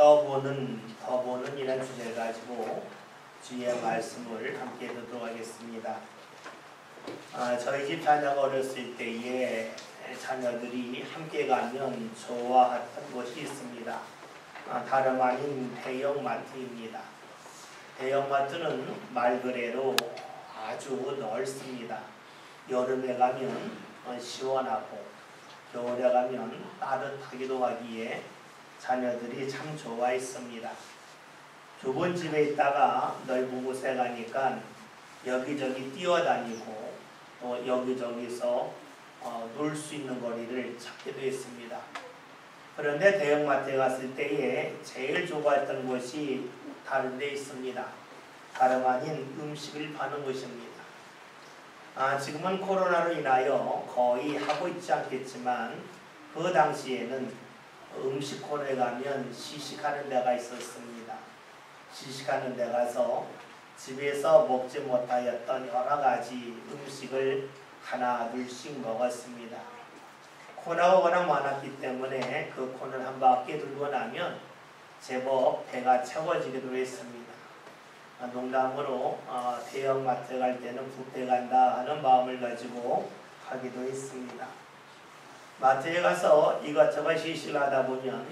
더 보는 이런 주제를 가지고 주의 말씀을 함께 듣도록 하겠습니다. 저희 집 자녀가 어렸을 때에 자녀들이 함께 가면 좋아했던 곳이 있습니다. 다름 아닌 대형마트입니다. 대형마트는 말 그대로 아주 넓습니다. 여름에 가면 시원하고 겨울에 가면 따뜻하기도 하기에 자녀들이 참 좋아했습니다. 좁은 집에 있다가 넓은 곳에 가니까 여기저기 뛰어다니고 또 여기저기서 놀 수 있는 거리를 찾기도 했습니다. 그런데 대형마트에 갔을 때에 제일 좋아했던 곳이 다른 데 있습니다. 다름 아닌 음식을 파는 곳입니다. 지금은 코로나로 인하여 거의 하고 있지 않겠지만 그 당시에는 음식 코너에 가면 시식하는 데가 있었습니다. 시식하는 데 가서 집에서 먹지 못하였던 여러 가지 음식을 하나 둘씩 먹었습니다. 코너가 워낙 많았기 때문에 그 코너를 한 바퀴 돌고 나면 제법 배가 채워지기도 했습니다. 농담으로 대형마트 갈 때는 뷔페 간다 하는 마음을 가지고 가기도 했습니다. 마트에 가서 이것저것 시식을 하다 보면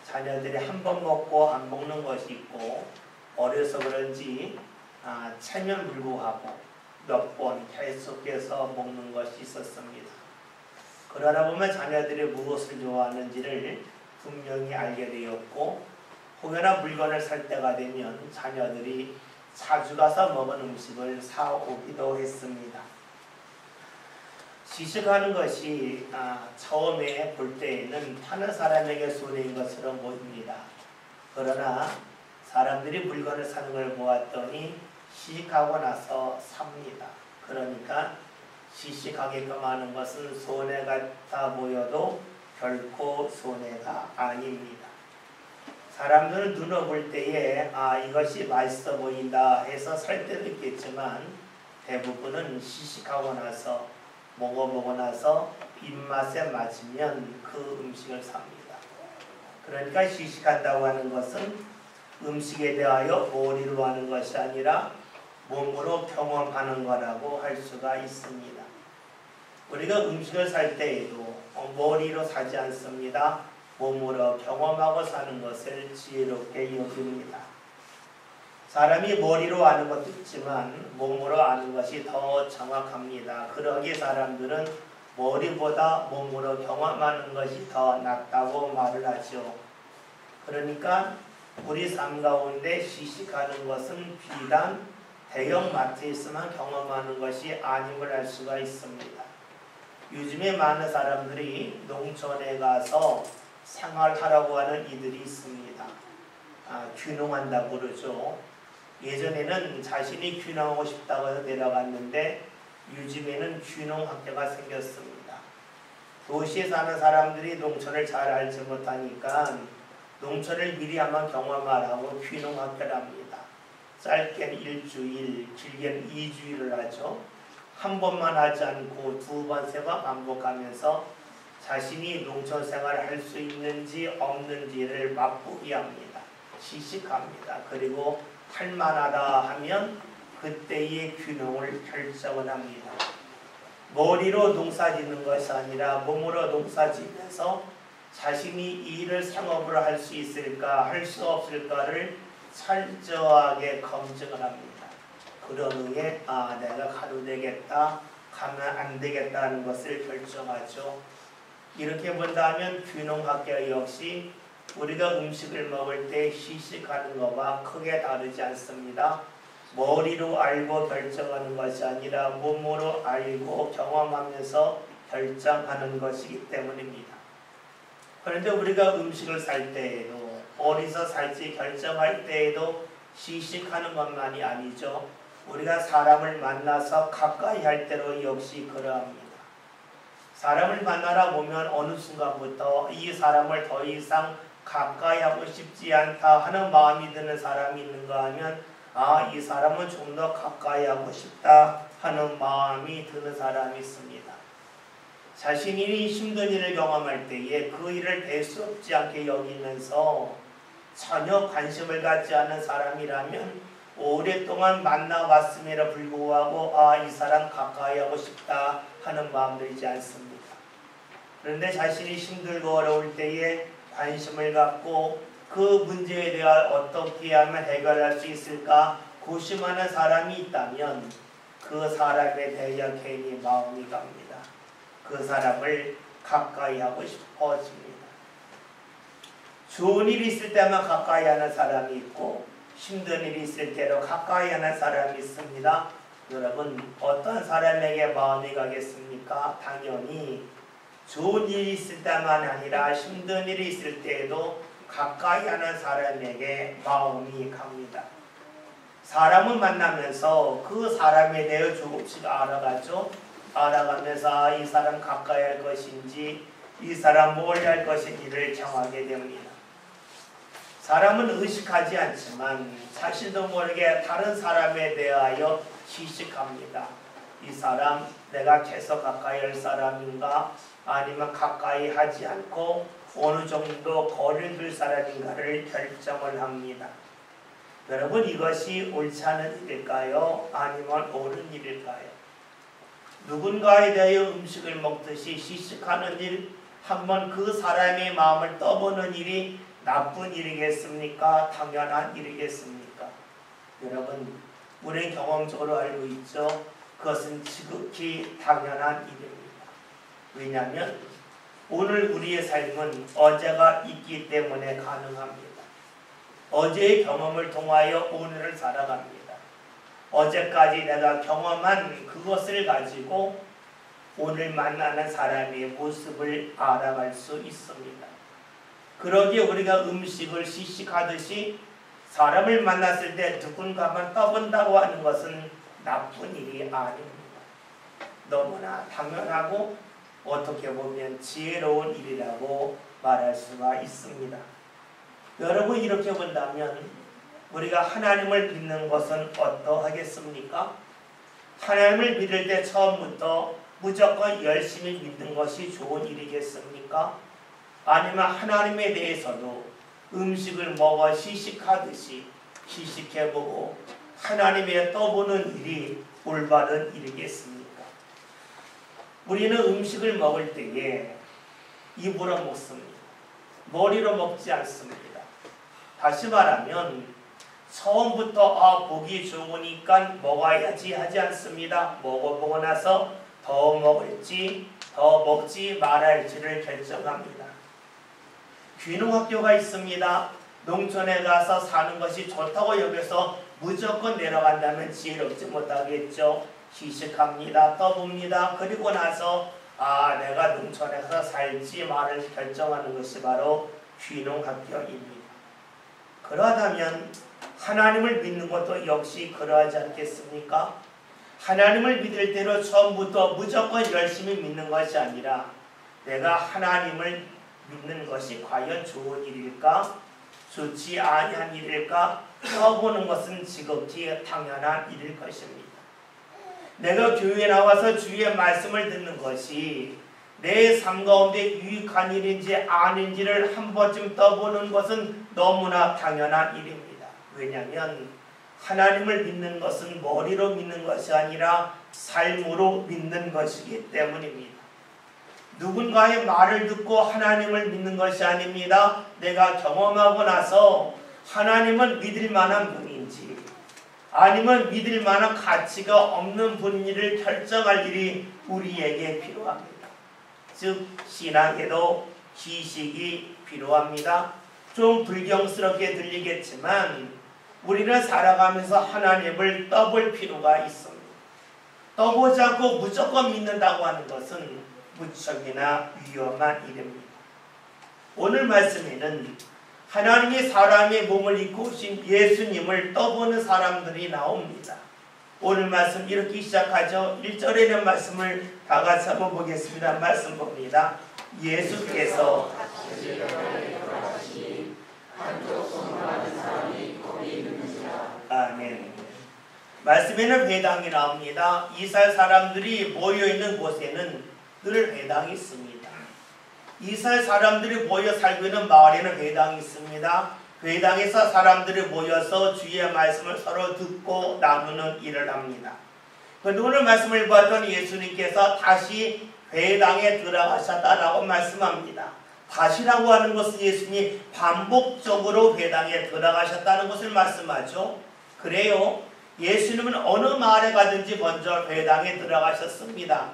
자녀들이 한 번 먹고 안 먹는 것이 있고 어려서 그런지 체면 불구하고 몇 번 계속해서 먹는 것이 있었습니다. 그러다 보면 자녀들이 무엇을 좋아하는지를 분명히 알게 되었고 혹여나 물건을 살 때가 되면 자녀들이 자주 가서 먹은 음식을 사오기도 했습니다. 시식하는 것이 처음에 볼 때에는 파는 사람에게 손해인 것처럼 보입니다. 그러나 사람들이 물건을 사는 걸 보았더니 시식하고 나서 삽니다. 그러니까 시식하게끔 하는 것은 손해 같아 보여도 결코 손해가 아닙니다. 사람들은 눈을 볼 때에 이것이 맛있어 보인다 해서 살 때도 있겠지만 대부분은 시식하고 나서 먹어보고 나서 입맛에 맞으면 그 음식을 삽니다. 그러니까 시식한다고 하는 것은 음식에 대하여 머리로 하는 것이 아니라 몸으로 경험하는 거라고 할 수가 있습니다. 우리가 음식을 살 때에도 머리로 사지 않습니다. 몸으로 경험하고 사는 것을 지혜롭게 여깁니다. 사람이 머리로 아는 것도 있지만 몸으로 아는 것이 더 정확합니다. 그러기에 사람들은 머리보다 몸으로 경험하는 것이 더 낫다고 말을 하죠. 그러니까 우리 삶 가운데 시식하는 것은 비단 대형마트에서만 경험하는 것이 아님을 알 수가 있습니다. 요즘에 많은 사람들이 농촌에 가서 생활하라고 하는 이들이 있습니다. 귀농한다고 그러죠. 예전에는 자신이 귀농하고 싶다고 해서 내려갔는데 요즘에는 귀농학교가 생겼습니다. 도시에 사는 사람들이 농촌을 잘 알지 못하니까 농촌을 미리 한번 경험하라고 귀농학교를 합니다. 짧게는 일주일, 길게는 2주일을 하죠. 한 번만 하지 않고 두 번, 세 번 반복하면서 자신이 농촌 생활을 할 수 있는지 없는지를 맛보기 합니다. 시식합니다. 그리고 할 만하다 하면 그때의 귀농을 결정을 합니다. 머리로 농사짓는 것이 아니라 몸으로 농사짓면서 자신이 이 일을 상업으로 할 수 있을까 할 수 없을까를 철저하게 검증을 합니다. 그런 후에 내가 가도 되겠다 가면 안 되겠다는 것을 결정하죠. 이렇게 본다면 귀농학교 역시 우리가 음식을 먹을 때 시식하는 것과 크게 다르지 않습니다. 머리로 알고 결정하는 것이 아니라 몸으로 알고 경험하면서 결정하는 것이기 때문입니다. 그런데 우리가 음식을 살 때에도 어디서 살지 결정할 때에도 시식하는 것만이 아니죠. 우리가 사람을 만나서 가까이 할 때로 역시 그러합니다. 사람을 만나다 보면 어느 순간부터 이 사람을 더 이상 가까이 하고 싶지 않다 하는 마음이 드는 사람이 있는가 하면 이 사람은 좀 더 가까이 하고 싶다 하는 마음이 드는 사람이 있습니다. 자신이 힘든 일을 경험할 때에 그 일을 대수롭지 않게 여기면서 전혀 관심을 갖지 않은 사람이라면 오랫동안 만나왔음에도 불구하고 이 사람 가까이 하고 싶다 하는 마음 들지 않습니다. 그런데 자신이 힘들고 어려울 때에 관심을 갖고 그 문제에 대해 어떻게 하면 해결할 수 있을까 고심하는 사람이 있다면 그 사람에 대하여 괜히 마음이 갑니다. 그 사람을 가까이 하고 싶어집니다. 좋은 일이 있을 때만 가까이 하는 사람이 있고 힘든 일이 있을 때로 가까이 하는 사람이 있습니다. 여러분 어떤 사람에게 마음이 가겠습니까? 당연히 좋은 일이 있을 때만 아니라 힘든 일이 있을 때에도 가까이 하는 사람에게 마음이 갑니다. 사람을 만나면서 그 사람에 대해 조금씩 알아가죠. 알아가면서 이 사람 가까이 할 것인지 이 사람 멀리 할 것인지를 정하게 됩니다. 사람은 의식하지 않지만 자신도 모르게 다른 사람에 대하여 시식합니다. 이 사람 내가 계속 가까이 할 사람인가 아니면 가까이 하지 않고 어느 정도 거리를 둘 사람인가를 결정을 합니다. 여러분 이것이 옳지 않은 일일까요? 아니면 옳은 일일까요? 누군가에 대하여 음식을 먹듯이 시식하는 일, 한번 그 사람의 마음을 떠보는 일이 나쁜 일이겠습니까? 당연한 일이겠습니까? 여러분 우리 경험적으로 알고 있죠. 그것은 지극히 당연한 일입니다. 왜냐하면 오늘 우리의 삶은 어제가 있기 때문에 가능합니다. 어제의 경험을 통하여 오늘을 살아갑니다. 어제까지 내가 경험한 그것을 가지고 오늘 만나는 사람의 모습을 알아갈 수 있습니다. 그러기에 우리가 음식을 시식하듯이 사람을 만났을 때 누군가만 떠본다고 하는 것은 나쁜 일이 아닙니다. 너무나 당연하고 어떻게 보면 지혜로운 일이라고 말할 수가 있습니다. 여러분 이렇게 본다면 우리가 하나님을 믿는 것은 어떠하겠습니까? 하나님을 믿을 때 처음부터 무조건 열심히 믿는 것이 좋은 일이겠습니까? 아니면 하나님에 대해서도 음식을 먹어 시식하듯이 시식해보고 하나님에 떠보는 일이 올바른 일이겠습니까? 우리는 음식을 먹을 때에 입으로 먹습니다. 머리로 먹지 않습니다. 다시 말하면 처음부터 보기 좋으니까 먹어야지 하지 않습니다. 먹어보고 나서 더 먹을지 더 먹지 말할지를 결정합니다. 귀농학교가 있습니다. 농촌에 가서 사는 것이 좋다고 여겨서 무조건 내려간다면 지혜롭지 못하겠죠. 시식합니다. 떠봅니다. 그리고 나서 내가 농촌에 가서 살지 말을 결정하는 것이 바로 귀농학교입니다. 그러하다면 하나님을 믿는 것도 역시 그러하지 않겠습니까? 하나님을 믿을 때로 처음부터 무조건 열심히 믿는 것이 아니라 내가 하나님을 믿는 것이 과연 좋은 일일까? 좋지 아니한 일일까? 떠보는 것은 지극히 당연한 일일 것입니다. 내가 교회에 나와서 주의 말씀을 듣는 것이 내 삶 가운데 유익한 일인지 아닌지를 한 번쯤 떠보는 것은 너무나 당연한 일입니다. 왜냐하면 하나님을 믿는 것은 머리로 믿는 것이 아니라 삶으로 믿는 것이기 때문입니다. 누군가의 말을 듣고 하나님을 믿는 것이 아닙니다. 내가 경험하고 나서 하나님은 믿을 만한 분인지 아니면 믿을 만한 가치가 없는 분인지를 결정할 일이 우리에게 필요합니다. 즉 신앙에도 지식이 필요합니다. 좀 불경스럽게 들리겠지만 우리는 살아가면서 하나님을 떠볼 필요가 있습니다. 떠보지 않고 무조건 믿는다고 하는 것은 무척이나 위험한 일입니다. 오늘 말씀에는 하나님이 사람의 몸을 입고 오신 예수님을 떠보는 사람들이 나옵니다. 오늘 말씀 이렇게 시작하죠. 1절에는 말씀을 다 같이 한번 보겠습니다. 말씀 봅니다. 예수께서 아멘. 말씀에는 회당이 나옵니다. 이스라엘 사람들이 모여있는 곳에는 늘 회당이 있습니다. 이스라엘 사람들이 모여 살고 있는 마을에는 회당이 있습니다. 회당에서 사람들이 모여서 주의 말씀을 서로 듣고 나누는 일을 합니다. 오늘 말씀을 보았더니 예수님께서 다시 회당에 들어가셨다라고 말씀합니다. 다시라고 하는 것은 예수님이 반복적으로 회당에 들어가셨다는 것을 말씀하죠. 그래요. 예수님은 어느 마을에 가든지 먼저 회당에 들어가셨습니다.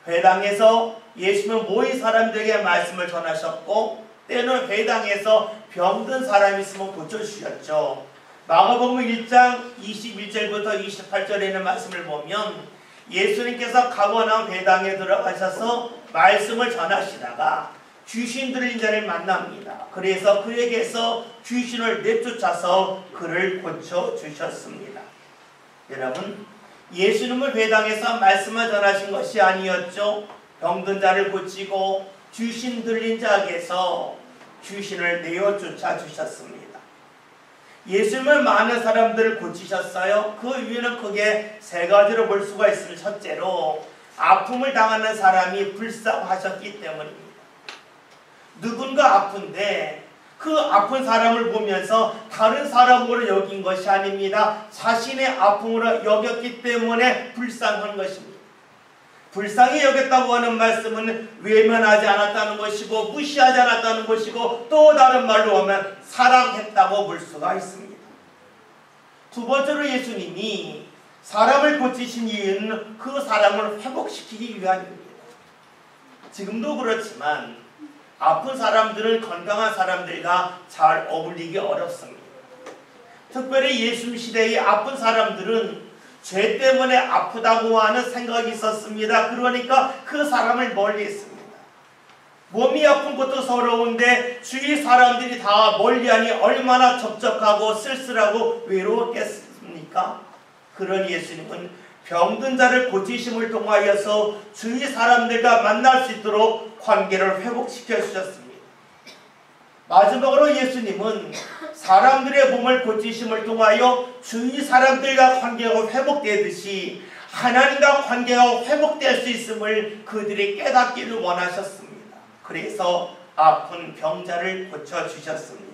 회당에서 예수님은 모인 사람들에게 말씀을 전하셨고 때로는 회당에서 병든 사람이 있으면 고쳐주셨죠. 마가복음 1장 21절부터 28절에 있는 말씀을 보면 예수님께서 가버나움 회당에 들어가셔서 말씀을 전하시다가 귀신 들린 자를 만납니다. 그래서 그에게서 귀신을 내쫓아서 그를 고쳐주셨습니다. 여러분, 예수님은 회당에서 말씀을 전하신 것이 아니었죠. 병든 자를 고치고 귀신 들린 자에게서 귀신을 내어쫓아 주셨습니다. 예수님은 많은 사람들을 고치셨어요. 그 이유는 크게 세 가지로 볼 수가 있습니다. 첫째로 아픔을 당하는 사람이 불쌍하셨기 때문입니다. 누군가 아픈데 그 아픈 사람을 보면서 다른 사람으로 여긴 것이 아닙니다. 자신의 아픔으로 여겼기 때문에 불쌍한 것입니다. 불쌍히 여겼다고 하는 말씀은 외면하지 않았다는 것이고 무시하지 않았다는 것이고 또 다른 말로 하면 사랑했다고 볼 수가 있습니다. 두 번째로 예수님이 사람을 고치신 이유는 그 사람을 회복시키기 위함입니다. 지금도 그렇지만 아픈 사람들은 건강한 사람들과 잘 어울리기 어렵습니다. 특별히 예수님 시대의 아픈 사람들은 죄 때문에 아프다고 하는 생각이 있었습니다. 그러니까 그 사람을 멀리했습니다. 몸이 아픈 것도 서러운데 주위 사람들이 다 멀리하니 얼마나 적적하고 쓸쓸하고 외로웠겠습니까? 그런 예수님은 병든 자를 고치심을 통하여서 주위 사람들과 만날 수 있도록 관계를 회복시켜 주셨습니다. 마지막으로 예수님은 사람들의 몸을 고치심을 통하여 주위 사람들과 관계가 회복되듯이 하나님과 관계가 회복될 수 있음을 그들이 깨닫기를 원하셨습니다. 그래서 아픈 병자를 고쳐주셨습니다.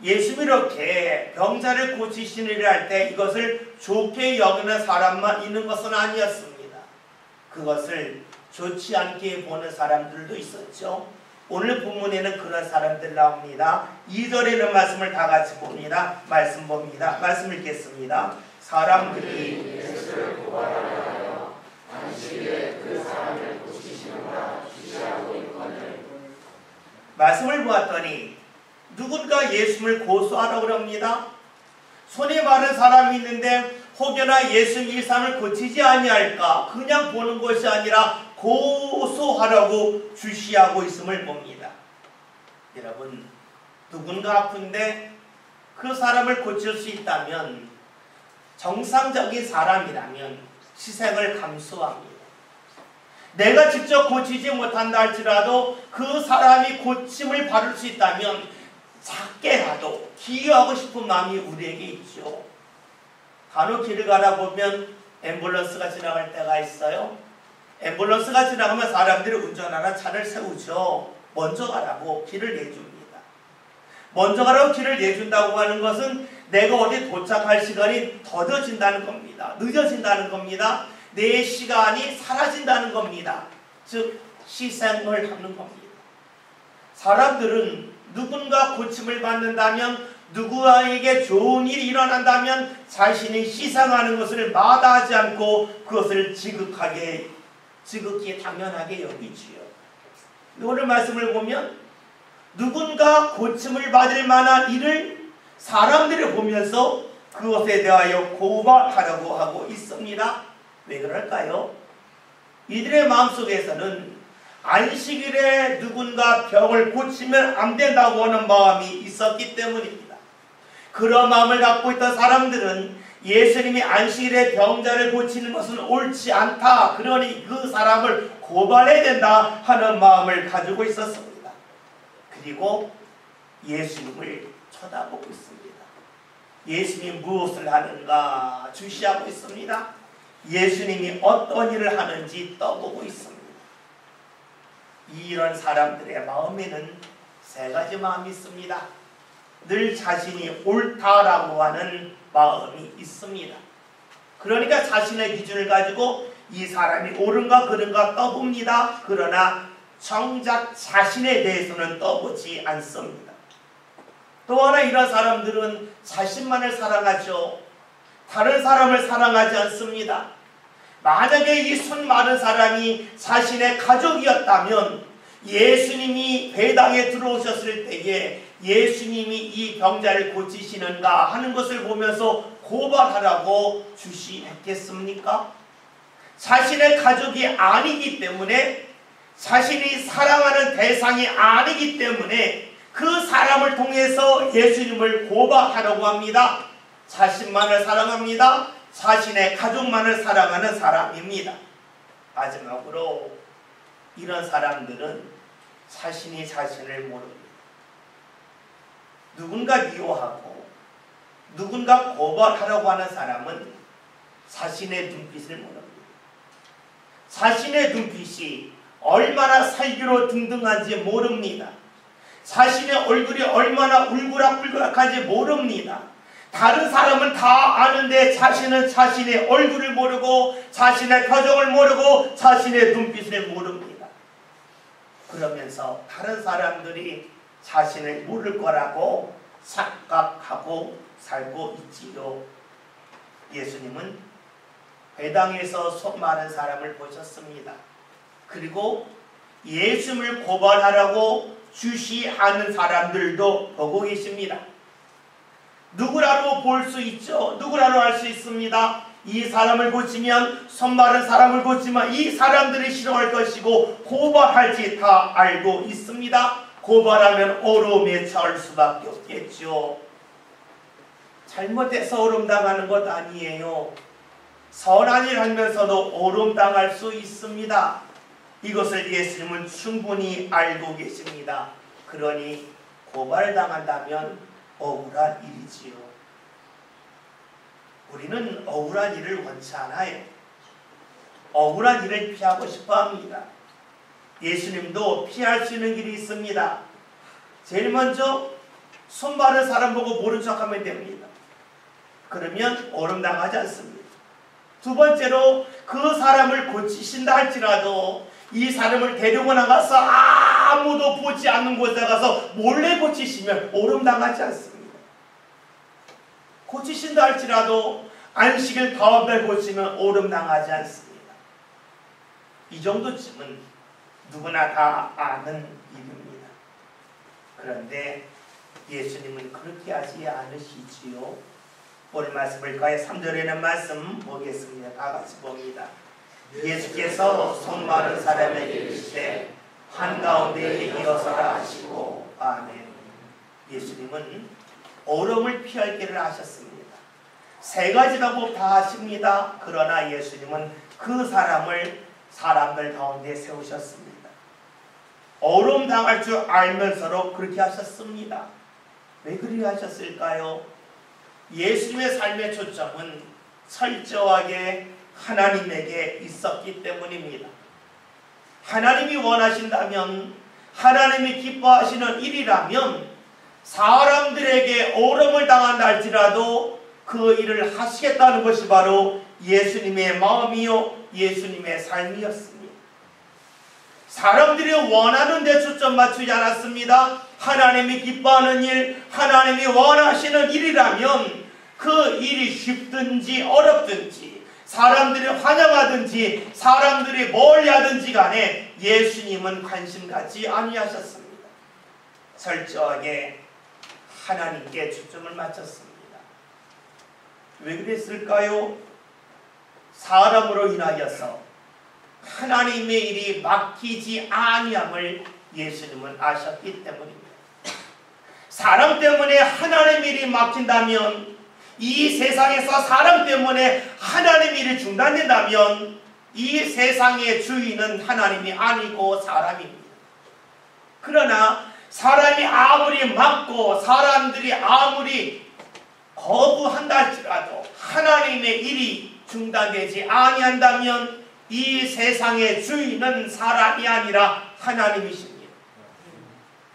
예수님이 이렇게 병자를 고치시는 일을 할 때 이것을 좋게 여기는 사람만 있는 것은 아니었습니다. 그것을 좋지 않게 보는 사람들도 있었죠. 오늘 본문에는 그런 사람들 나옵니다. 2절에는 말씀을 다 같이 봅니다. 말씀 봅니다. 말씀 읽겠습니다. 사람들이 예수를 고발하여 안식일에 그 사람을 고치시는가 주시하고 있거늘. 말씀을 보았더니 누군가 예수님을 고소하라고 합니다. 손이 마른 사람이 있는데 혹여나 예수님 이 사람을 고치지 아니할까 그냥 보는 것이 아니라 고소하라고 주시하고 있음을 봅니다. 여러분, 누군가 아픈데 그 사람을 고칠 수 있다면 정상적인 사람이라면 희생을 감수합니다. 내가 직접 고치지 못한다 할지라도 그 사람이 고침을 받을 수 있다면 작게라도 기여하고 싶은 마음이 우리에게 있죠. 간혹 길을 가다 보면 앰뷸런스가 지나갈 때가 있어요. 앰뷸런스가 지나가면 사람들이 운전하는 차를 세우죠. 먼저 가라고 길을 내줍니다. 먼저 가라고 길을 내준다고 하는 것은 내가 어디 도착할 시간이 더뎌진다는 겁니다. 늦어진다는 겁니다. 내 시간이 사라진다는 겁니다. 즉 희생을 하는 겁니다. 사람들은 누군가 고침을 받는다면 누구에게 좋은 일이 일어난다면 자신이 희생하는 것을 마다하지 않고 그것을 지극히 당연하게 여기지요. 오늘 말씀을 보면 누군가 고침을 받을 만한 일을 사람들이 보면서 그것에 대하여 고발하려고 하고 있습니다. 왜 그럴까요? 이들의 마음속에서는 안식일에 누군가 병을 고치면 안 된다고 하는 마음이 있었기 때문입니다. 그런 마음을 갖고 있던 사람들은 예수님이 안식일에 병자를 고치는 것은 옳지 않다. 그러니 그 사람을 고발해야 된다 하는 마음을 가지고 있었습니다. 그리고 예수님을 쳐다보고 있습니다. 예수님이 무엇을 하는가 주시하고 있습니다. 예수님이 어떤 일을 하는지 떠보고 있습니다. 이런 사람들의 마음에는 세 가지 마음이 있습니다. 늘 자신이 옳다라고 하는 마음이 있습니다. 그러니까 자신의 기준을 가지고 이 사람이 옳은가 그른가 떠봅니다. 그러나 정작 자신에 대해서는 떠보지 않습니다. 또 하나 이런 사람들은 자신만을 사랑하죠. 다른 사람을 사랑하지 않습니다. 만약에 이 손 마른 사람이 자신의 가족이었다면 예수님이 배당에 들어오셨을 때에 예수님이 이 병자를 고치시는가 하는 것을 보면서 고발하라고 주시했겠습니까? 자신의 가족이 아니기 때문에, 자신이 사랑하는 대상이 아니기 때문에 그 사람을 통해서 예수님을 고발하려고 합니다. 자신만을 사랑합니다. 자신의 가족만을 사랑하는 사람입니다. 마지막으로 이런 사람들은 자신이 자신을 모릅니다. 누군가 미워하고 누군가 고발하려고 하는 사람은 자신의 눈빛을 모릅니다. 자신의 눈빛이 얼마나 살기로 등등한지 모릅니다. 자신의 얼굴이 얼마나 울그락불그락한지 모릅니다. 다른 사람은 다 아는데 자신은 자신의 얼굴을 모르고 자신의 가족을 모르고 자신의 눈빛을 모릅니다. 그러면서 다른 사람들이 자신을 모를 거라고 착각하고 살고 있지요. 예수님은 회당에서 손 마른 사람을 보셨습니다. 그리고 예수님을 고발하라고 주시하는 사람들도 보고 계십니다. 누구라도 볼 수 있죠. 누구라도 알 수 있습니다. 이 사람을 고치면, 손 마른 사람을 고치면 이 사람들이 싫어할 것이고 고발할지 다 알고 있습니다. 고발하면 어려움에 처할 수밖에 없겠죠. 잘못해서 어려움 당하는 것 아니에요. 선한 일 하면서도 어려움 당할 수 있습니다. 이것을 예수님은 충분히 알고 계십니다. 그러니 고발당한다면 억울한 일이지요. 우리는 억울한 일을 원치 않아요. 억울한 일을 피하고 싶어 합니다. 예수님도 피할 수 있는 길이 있습니다. 제일 먼저 손 마른 사람 보고 모른 척하면 됩니다. 그러면 어려움 당하지 않습니다. 두 번째로 그 사람을 고치신다 할지라도 이 사람을 데리고 나가서 아무도 보지 않는 곳에 가서 몰래 고치시면 어려움 당하지 않습니다. 고치신다 할지라도 안식일 다음날 고치면 어려움 당하지 않습니다. 이 정도쯤은 누구나 다 아는 일입니다. 그런데 예수님은 그렇게 하지 않으시지요. 오늘 말씀을 가해 3절에는 말씀 보겠습니다. 다 같이 봅니다. 예수께서 손 마른 사람에게 이르시되 한가운데 일어서라 하시고 아멘. 예수님은 어려움을 피할 길을 하셨습니다. 세 가지라고 다 하십니다. 그러나 예수님은 그 사람을 사람들 가운데 세우셨습니다. 어려움 당할 줄 알면서도 그렇게 하셨습니다. 왜 그렇게 하셨을까요? 예수님의 삶의 초점은 철저하게 하나님에게 있었기 때문입니다. 하나님이 원하신다면, 하나님이 기뻐하시는 일이라면 사람들에게 어려움을 당한다 할지라도 그 일을 하시겠다는 것이 바로 예수님의 마음이요 예수님의 삶이었습니다. 사람들이 원하는 데 초점 맞추지 않았습니다. 하나님이 기뻐하는 일, 하나님이 원하시는 일이라면 그 일이 쉽든지 어렵든지, 사람들이 환영하든지 사람들이 멀리하든지 간에 예수님은 관심 갖지 아니하셨습니다. 철저하게 하나님께 초점을 맞췄습니다. 왜 그랬을까요? 사람으로 인하여서 하나님의 일이 막히지 아니함을 예수님은 아셨기 때문입니다. 사람 때문에 하나님의 일이 막힌다면, 이 세상에서 사람 때문에 하나님의 일이 중단된다면 이 세상의 주인은 하나님이 아니고 사람입니다. 그러나 사람이 아무리 막고 사람들이 아무리 거부한다 할지라도 하나님의 일이 중단되지 아니한다면 이 세상의 주인은 사람이 아니라 하나님이십니다.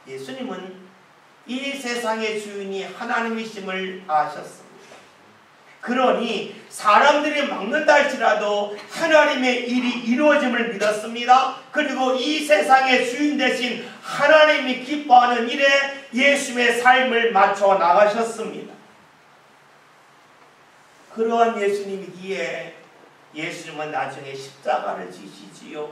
예수님은 이 세상의 주인이 하나님이심을 아셨습니다. 그러니 사람들이 막는다 할지라도 하나님의 일이 이루어짐을 믿었습니다. 그리고 이 세상의 주인 대신 하나님이 기뻐하는 일에 예수님의 삶을 맞춰 나가셨습니다. 그러한 예수님이기에 예수님은 나중에 십자가를 지시지요.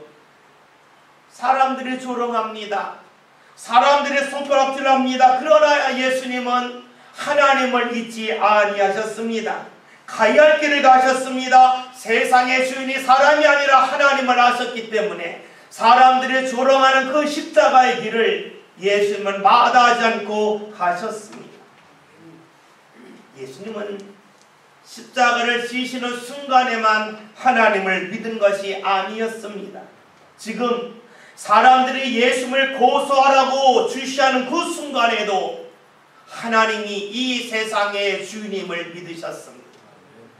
사람들이 조롱합니다. 사람들의 손가락질합니다. 그러나 예수님은 하나님을 잊지 아니하셨습니다. 가야 할 길을 가셨습니다. 세상의 주인이 사람이 아니라 하나님을 아셨기 때문에 사람들이 조롱하는 그 십자가의 길을 예수님은 마다하지 않고 가셨습니다. 예수님은 십자가를 지시는 순간에만 하나님을 믿은 것이 아니었습니다. 지금 사람들이 예수님을 고소하라고 주시하는 그 순간에도 하나님이 이 세상의 주님을 믿으셨습니다.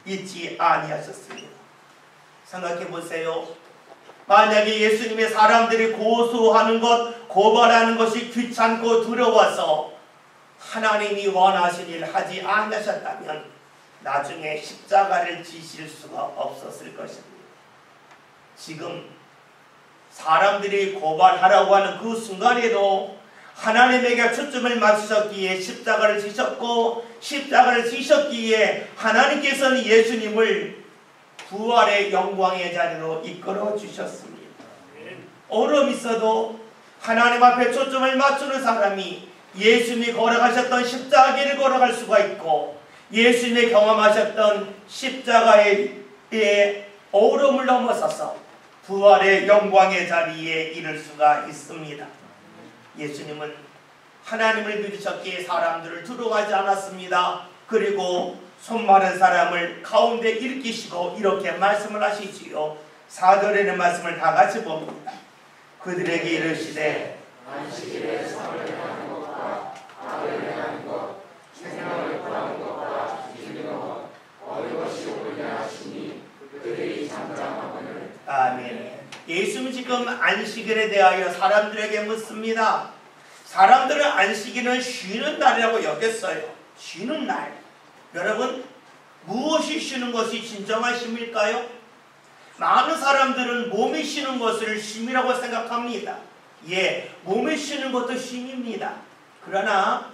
잊지 아니하셨습니다. 생각해 보세요. 만약에 예수님의 사람들이 고소하는 것, 고발하는 것이 귀찮고 두려워서 하나님이 원하신 일 하지 않으셨다면 나중에 십자가를 지실 수가 없었을 것입니다. 지금 사람들이 고발하라고 하는 그 순간에도 하나님에게 초점을 맞추셨기에 십자가를 지셨고, 십자가를 지셨기에 하나님께서는 예수님을 부활의 영광의 자리로 이끌어 주셨습니다. 어려움 있어도 하나님 앞에 초점을 맞추는 사람이 예수님이 걸어가셨던 십자가를 걸어갈 수가 있고, 예수님이 경험하셨던 십자가의 어려움을 넘어서서 부활의 영광의 자리에 이를 수가 있습니다. 예수님은 하나님을 믿으셨기에 사람들을 두려워하지 않았습니다. 그리고 손 마른 사람을 가운데 일으키시고 이렇게 말씀을 하시지요. 4절에는 말씀을 다 같이 봅니다. 그들에게 이르시되 안식일에 사흘을 하는 것과 아흘을 하는 것, 생명을 구하는 것과 지키는 것 어느 것이 옳으냐 하시니 그들이 잠잠하거늘. 아멘. 예수님은 지금 안식일에 대하여 사람들에게 묻습니다. 사람들은 안식일은 쉬는 날이라고 여겼어요. 쉬는 날. 여러분, 무엇이 쉬는 것이 진정한 쉼일까요? 많은 사람들은 몸이 쉬는 것을 쉼이라고 생각합니다. 예, 몸이 쉬는 것도 쉼입니다. 그러나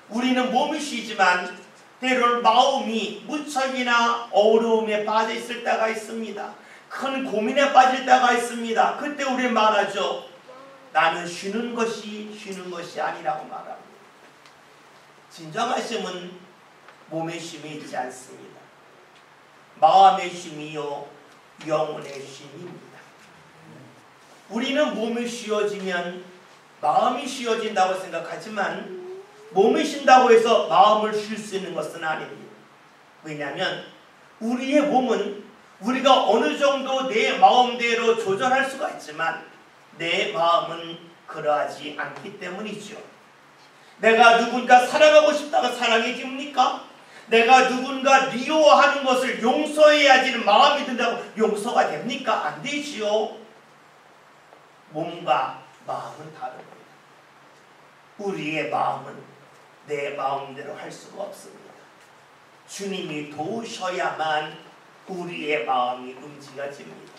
우리는 몸이 쉬지만 때로는 마음이 무척이나 어려움에 빠져 있을 때가 있습니다. 큰 고민에 빠질 때가 있습니다. 그때 우리 말하죠. 나는 쉬는 것이 아니라고 말합니다. 진정한 쉼은 몸의 쉼이 있지 않습니다. 마음의 쉼이요 영혼의 쉼입니다. 우리는 몸이 쉬어지면 마음이 쉬어진다고 생각하지만 몸이 쉰다고 해서 마음을 쉴 수 있는 것은 아닙니다. 왜냐하면 우리의 몸은 우리가 어느 정도 내 마음대로 조절할 수가 있지만 내 마음은 그러하지 않기 때문이죠. 내가 누군가 사랑하고 싶다가 사랑해집니까? 내가 누군가 미워하는 것을 용서해야지는 마음이 든다고 용서가 됩니까? 안 되지요. 몸과 마음은 다릅니다. 우리의 마음은 내 마음대로 할 수가 없습니다. 주님이 도우셔야만 우리의 마음이 움직여집니다.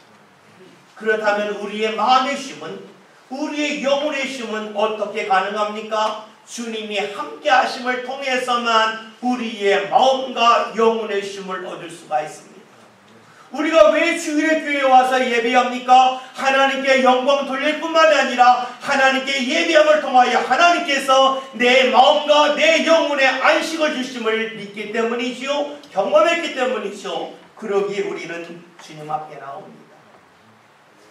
그렇다면 우리의 마음의 쉼은, 우리의 영혼의 쉼은 어떻게 가능합니까? 주님이 함께 하심을 통해서만 우리의 마음과 영혼의 쉼을 얻을 수가 있습니다. 우리가 왜 주일의 교회에 와서 예배합니까? 하나님께 영광 돌릴 뿐만 아니라 하나님께 예배함을 통하여 하나님께서 내 마음과 내 영혼의 안식을 주심을 믿기 때문이지요. 경험했기 때문이죠. 그러기에 우리는 주님 앞에 나옵니다.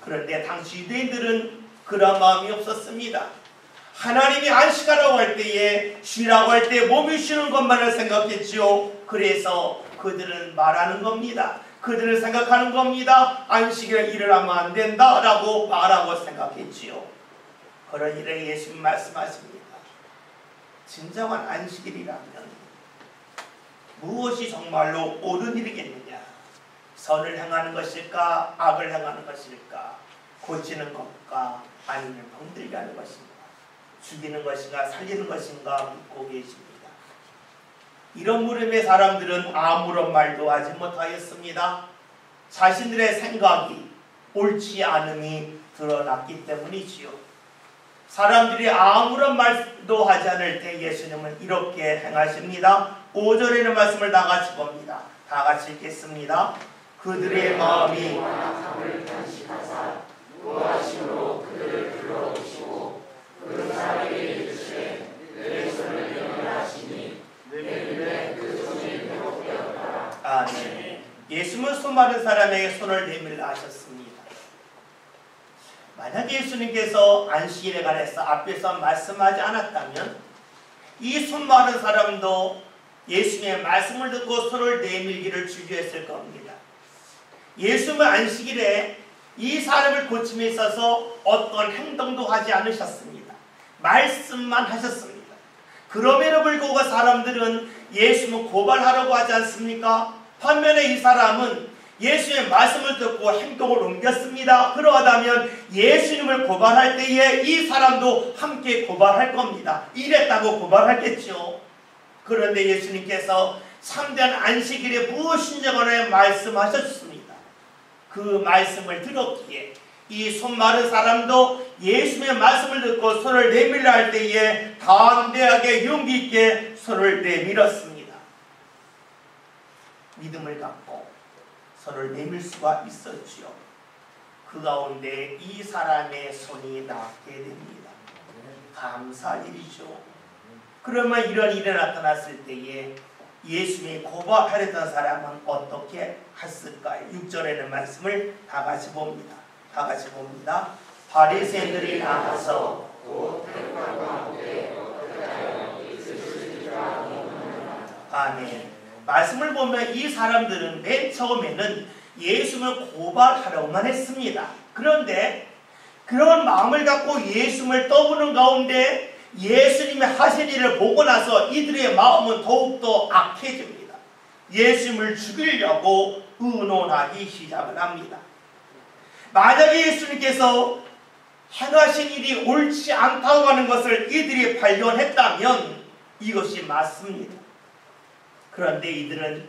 그런데 당시 유대인들은 그런 마음이 없었습니다. 하나님이 안식하라고 할 때에, 쉬라고 할 때 몸이 쉬는 것만을 생각했지요. 그래서 그들은 말하는 겁니다. 그들은 생각하는 겁니다. 안식일에 일을 하면 안 된다라고 말하고 생각했지요. 그런 일에 예수님 말씀하십니다. 진정한 안식일이라면 무엇이 정말로 옳은 일이겠느냐? 선을 행하는 것일까? 악을 행하는 것일까? 고치는 것과 아니면 병들게 하는 것입니다. 죽이는 것인가 살리는 것인가 묻고 계십니다. 이런 물음에 사람들은 아무런 말도 하지 못하였습니다. 자신들의 생각이 옳지 않음이 드러났기 때문이지요. 사람들이 아무런 말도 하지 않을 때 예수님은 이렇게 행하십니다. 5절에 있는 말씀을 다 같이 봅니다. 다 같이 읽겠습니다. 그들의 마음이 완악함을 단식하사 노하심으로 그들을 불러오시고 그 사람에게 이르시되 내 손을 내밀하시니 내 눈에 그 손이 회복되었더라. 아멘. 예수님은 손 마른 사람에게 손을 내밀라 하셨습니다. 만약 예수님께서 안식일에 관해서 앞에서 말씀하지 않았다면 이 손 마른 사람도 예수님의 말씀을 듣고 손을 내밀기를 주저했을 겁니다. 예수님은 안식일에 이 사람을 고침에 있어서 어떤 행동도 하지 않으셨습니다. 말씀만 하셨습니다. 그럼에도 불구하고 사람들은 예수님을 고발하려고 하지 않습니까? 반면에 이 사람은 예수의 말씀을 듣고 행동을 옮겼습니다. 그러하다면 예수님을 고발할 때에 이 사람도 함께 고발할 겁니다. 이랬다고 고발하겠죠. 그런데 예수님께서 참된 안식일에 무엇인지 간에 말씀하셨습니다. 그 말씀을 들었기에 이 손 마른 사람도 예수님의 말씀을 듣고 손을 내밀려 할 때에 담대하게 용기 있게 손을 내밀었습니다. 믿음을 갖고 손을 내밀 수가 있었지요. 그 가운데 이 사람의 손이 낫게 됩니다. 감사할 일이죠. 그러면 이런 일이 나타났을 때에 예수님이 고발하려던 사람은 어떻게 했을까요? 6절에는 말씀을 다 같이 봅니다. 다 같이 봅니다. 바리새인들이 나가서 아멘. 말씀을 보면 이 사람들은 맨 처음에는 예수님을 고발하려고만 했습니다. 그런데 그런 마음을 갖고 예수님을 떠보는 가운데 예수님의 하신 일을 보고 나서 이들의 마음은 더욱더 악해집니다. 예수님을 죽이려고 의논하기 시작을 합니다. 만약에 예수님께서 행하신 일이 옳지 않다고 하는 것을 이들이 발견했다면 이것이 맞습니다. 그런데 이들은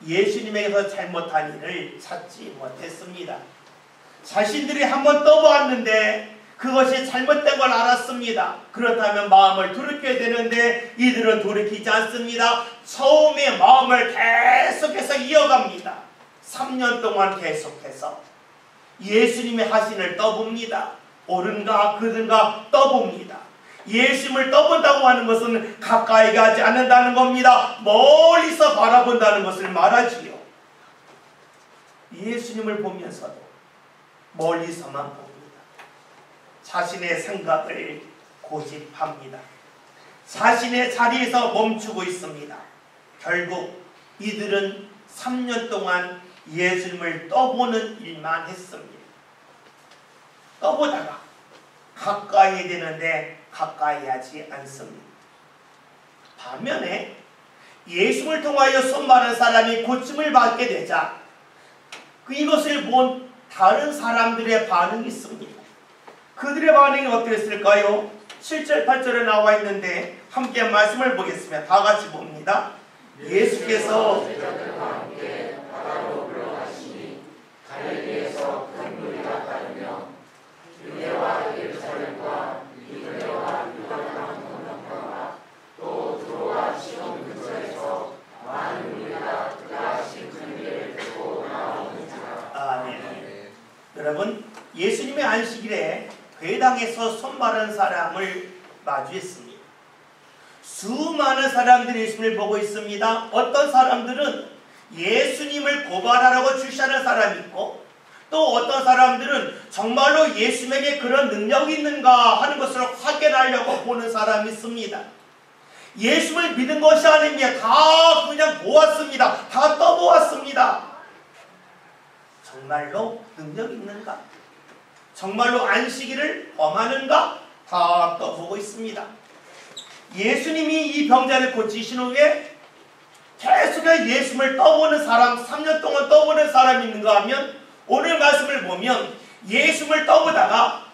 예수님에게서 잘못한 일을 찾지 못했습니다. 자신들이 한번 떠보았는데 그것이 잘못된 걸 알았습니다. 그렇다면 마음을 돌이켜야 되는데 이들은 돌이키지 않습니다. 처음에 마음을 계속해서 이어갑니다. 3년 동안 계속해서 예수님의 하신 일을 떠봅니다. 옳은가 그른가 떠봅니다. 예수님을 떠본다고 하는 것은 가까이 가지 않는다는 겁니다. 멀리서 바라본다는 것을 말하지요. 예수님을 보면서도 멀리서만 봅니다. 자신의 생각을 고집합니다. 자신의 자리에서 멈추고 있습니다. 결국 이들은 3년 동안 예수님을 떠보는 일만 했습니다. 떠보다가 가까이 되는데 가까이 하지 않습니다. 반면에 예수를 통하여 손 마른 사람이 고침을 받게 되자 이것을 본 다른 사람들의 반응이 있습니다. 그들의 반응이 어땠을까요? 7절 8절에 나와 있는데 함께 말씀을 보겠습니다. 다 같이 봅니다. 예수께서 제자들과 함께 바다로 물러가시니 갈릴리에서 큰 무리가 따르며 유대와 예루살렘과 이두메와 유다강 건너편과 또 두로와 시돈 근처에서 많은 무리가 그가 하신 큰 일을 듣고 나오는지라. 아멘. 여러분, 예수님의 안식일에 회당에서 손 마른 사람을 마주했습니다. 수많은 사람들이 예수님을 보고 있습니다. 어떤 사람들은 예수님을 고발하라고 주시하는 사람이 있고 또 어떤 사람들은 정말로 예수님에게 그런 능력이 있는가 하는 것을 확인하려고 보는 사람이 있습니다. 예수님을 믿은 것이 아닙니다. 다 그냥 보았습니다. 다 떠보았습니다. 정말로 능력이 있는가? 정말로 안식일을 범하는가? 다 떠보고 있습니다. 예수님이 이 병자를 고치신 후에 계속해서 예수님을 떠보는 사람, 3년 동안 떠보는 사람이 있는가 하면 오늘 말씀을 보면 예수님을 떠보다가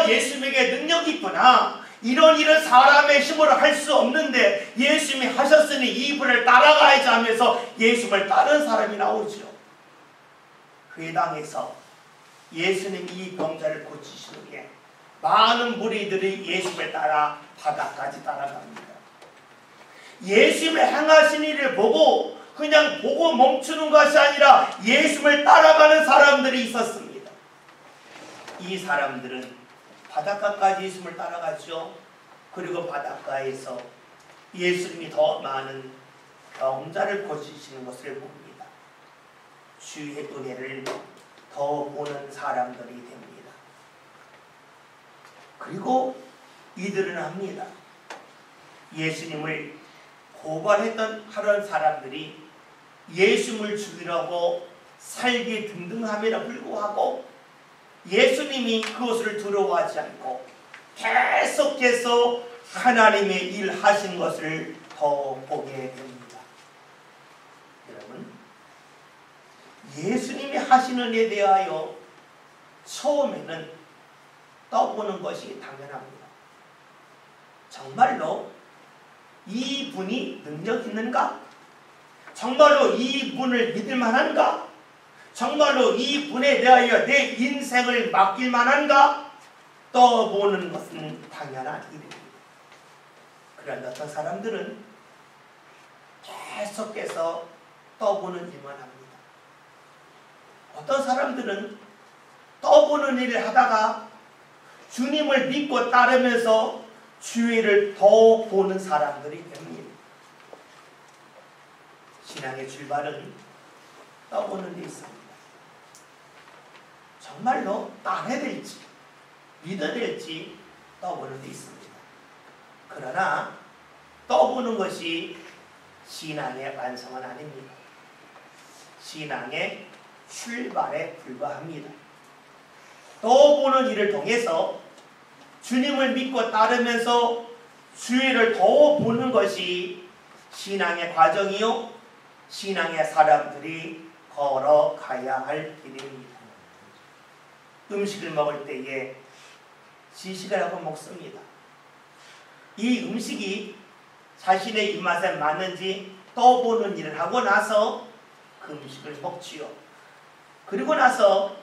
예수님에게 능력이 있구나. 이런 일은 사람의 힘으로 할 수 없는데 예수님이 하셨으니 이분을 따라가야지 하면서 예수님을 따른 사람이 나오죠. 회당에서 예수님 이 병자를 고치신 후에 많은 무리들이 예수님을 따라 바다까지 따라갑니다. 예수님의 행하신 일을 보고 그냥 보고 멈추는 것이 아니라 예수님을 따라가는 사람들이 있었습니다. 이 사람들은 바닷가까지 예수님을 따라갔죠. 그리고 바닷가에서 예수님이 더 많은 병자를 고치시는 것을 봅니다. 주의 은혜를 더 보는 사람들이 됩니다. 그리고 이들은 합니다. 예수님을 고발했던 하던 사람들이 예수님을 죽이려고 살기 등등함에도 불구하고 예수님이 그것을 두려워하지 않고 계속해서 하나님의 일 하신 것을 더 보게 됩니다. 여러분, 예수님이 하시는 일에 대하여 처음에는 떠보는 것이 당연합니다. 정말로 이 분이 능력 있는가? 정말로 이 분을 믿을 만한가? 정말로 이 분에 대하여 내 인생을 맡길 만한가? 떠보는 것은 당연한 일입니다. 그런데 어떤 사람들은 계속해서 떠보는 일만 합니다. 어떤 사람들은 떠보는 일을 하다가 주님을 믿고 따르면서 주의를 더 보는 사람들이 됩니다. 신앙의 출발은 떠보는 데 있습니다. 정말로 따라야 될지 믿어야 될지 떠보는 데 있습니다. 그러나 떠보는 것이 신앙의 완성은 아닙니다. 신앙의 출발에 불과합니다. 떠보는 일을 통해서 주님을 믿고 따르면서 주의를 더 보는 것이 신앙의 과정이요 신앙의 사람들이 걸어가야 할 길입니다. 음식을 먹을 때에 지식을 하고 먹습니다. 이 음식이 자신의 입맛에 맞는지 떠보는 일을 하고 나서 그 음식을 먹지요. 그리고 나서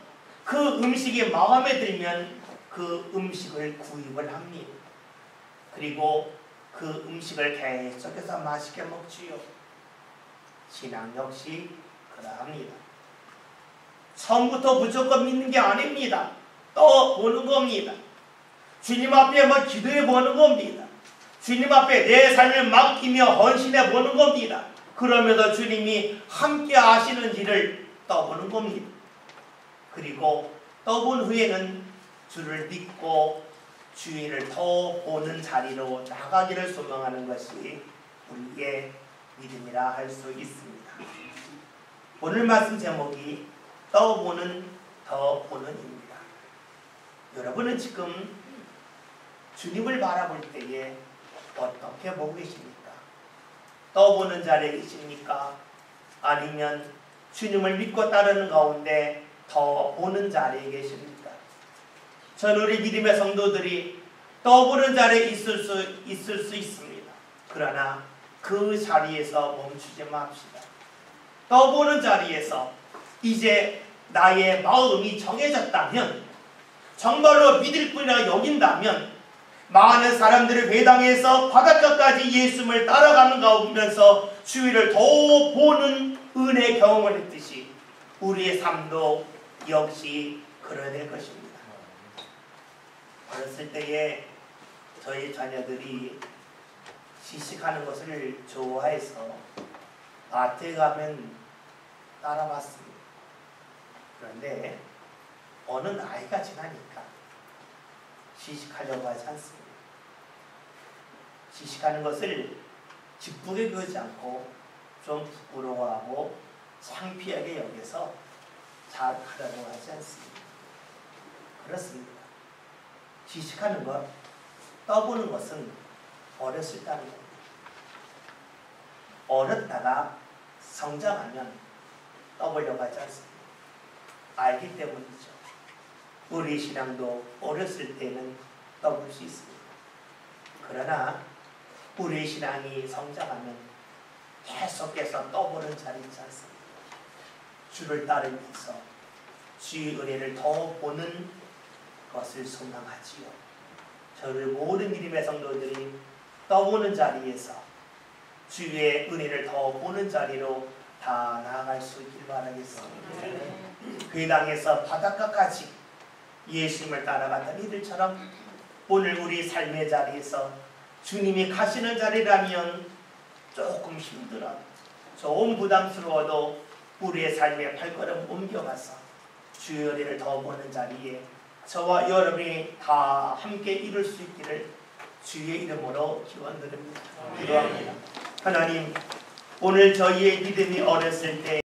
그 음식이 마음에 들면 그 음식을 구입을 합니다. 그리고 그 음식을 계속해서 맛있게 먹지요. 신앙 역시 그러합니다. 처음부터 무조건 믿는 게 아닙니다. 떠보는 겁니다. 주님 앞에 기도해 보는 겁니다. 주님 앞에 내 삶을 맡기며 헌신해 보는 겁니다. 그러면서 주님이 함께 하시는 일을 떠보는 겁니다. 그리고 떠본 후에는 주를 믿고 주의를 더 보는 자리로 나가기를 소망하는 것이 우리의 믿음이라 할 수 있습니다. 오늘 말씀 제목이 떠보는 더 보는입니다. 여러분은 지금 주님을 바라볼 때에 어떻게 보고 계십니까? 떠보는 자리에 계십니까? 아니면 주님을 믿고 따르는 가운데 더 보는 자리에 계십니까? 전 우리 믿음의 성도들이 떠보는 자리에 있을 수 있습니다. 그러나 그 자리에서 멈추지 맙시다. 떠보는 자리에서 이제 나의 마음이 정해졌다면, 정말로 믿을 뿐이라 여긴다면 많은 사람들을 회당에서 바닷가까지 예수님을 따라가는 가운데서 주위를 더 보는 은혜 경험을 했듯이 우리의 삶도 역시 그러야 될 것입니다. 어렸을 때에 저희 자녀들이 시식하는 것을 좋아해서 마트에 가면 따라봤습니다. 그런데 어느 나이가 지나니까 시식하려고 하지 않습니다. 시식하는 것을 기쁘게 보지 않고 좀 부끄러워하고 창피하게 여겨서 잘 하려고 하지 않습니다. 그렇습니다. 시식하는 것, 떠보는 것은 어렸을 때 하는 겁니다. 어렸다가 성장하면 떠보려고 하지 않습니다. 알기 때문이죠. 우리 신앙도 어렸을 때는 떠볼 수 있습니다. 그러나 우리의 신앙이 성장하면 계속해서 떠보는 자리 있지 않습니까? 주를 따르면서 주의 은혜를 더 보는 것을 소망하지요. 저를 모든 믿음의 성도들이 떠보는 자리에서 주의 은혜를 더 보는 자리로 다 나아갈 수 있길 바라겠습니다. 그 땅에서 바닷가까지 예수님을 따라갔던 이들처럼 오늘 우리 삶의 자리에서 주님이 가시는 자리라면 조금 힘들어, 좀 부담스러워도 우리의 삶의 발걸음 옮겨가서 주의 은혜를 더 보는 자리에 저와 여러분이 다 함께 이룰 수 있기를 주의 이름으로 기원드립니다. 기도합니다. 하나님, 오늘 저희의 믿음이 어렸을 때